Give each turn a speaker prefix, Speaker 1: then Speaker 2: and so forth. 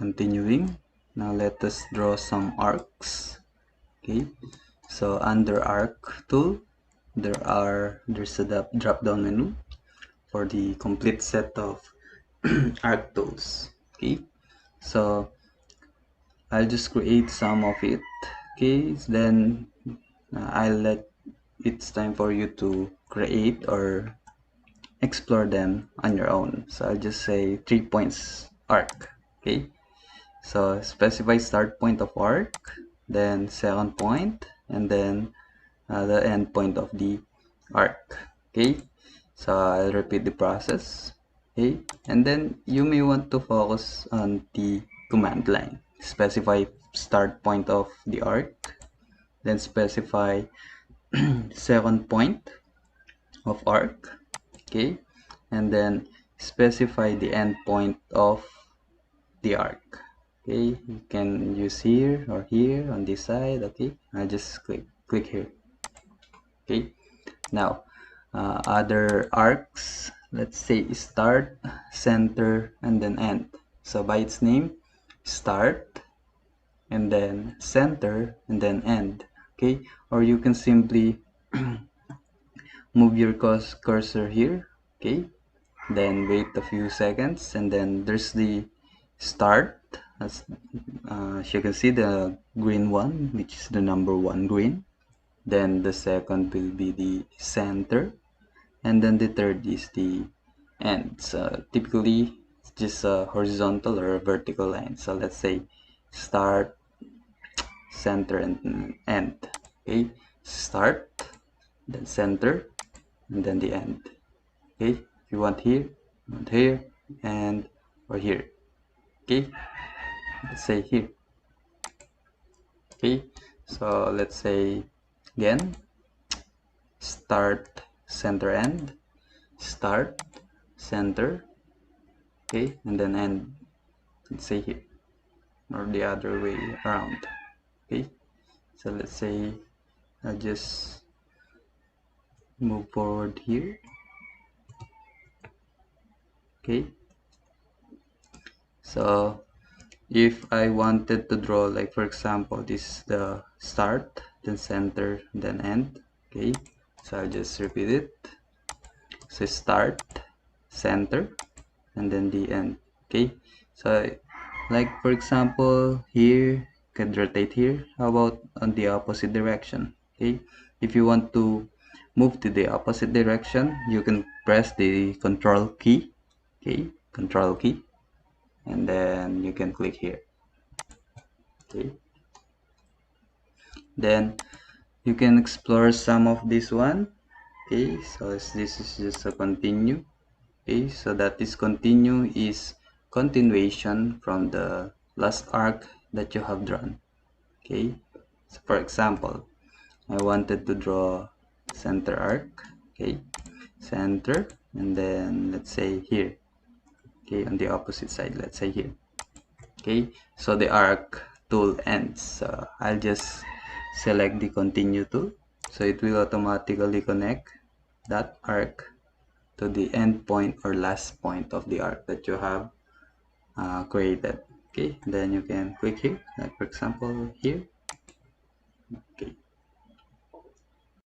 Speaker 1: continuing. Now let us draw some arcs. Okay, so under arc tool there's a drop down menu for the complete set of arc tools. Okay, so I'll just create some of it. Okay, then I'll let it's time for you to create or explore them on your own. So I'll just say 3 points arc. Okay, so specify start point of arc, then second point, and then the end point of the arc. Okay, so I'll repeat the process. Okay, and then you may want to focus on the command line. Specify start point of the arc, then specify second point of arc. Okay, and then specify the end point of the arc. Okay, you can use here or here on this side. Okay, I'll just click here. Okay, now other arcs, let's say start, center, and then end. So by its name, start, and then center, and then end. Okay, or you can simply move your cursor here. Okay, then wait a few seconds, and then there's the start. As you can see, the green one, which is the number 1 green. Then the second will be the center, and then the third is the end. So typically it's just a horizontal or a vertical line. So let's say start, center, and end. Okay, start, then center, and then the end. Okay, if you want here, and or here. Okay, let's say here. Okay, so let's say again, start, center, end, start, center, okay, and then end. Let's say here, or the other way around. Okay, so let's say I'll just move forward here. Okay, so if I wanted to draw, like for example, this is the start, then center, then end. Okay, so I'll just repeat it. So start, center, and then the end. Okay, so like for example here, you can rotate here. How about on the opposite direction? Okay, if you want to move to the opposite direction, you can press the control key. Okay, control key, and then you can click here. Okay, then you can explore some of this one. Okay, so this is just a continue. Okay, so that is continue is continuation from the last arc that you have drawn. Okay, so for example, I wanted to draw center arc. Okay, center, and then let's say here. Okay, on the opposite side, let's say here. Okay, so the arc tool ends. So I'll just select the continue tool, so it will automatically connect that arc to the end point or last point of the arc that you have created. Okay, then you can click here, like for example here,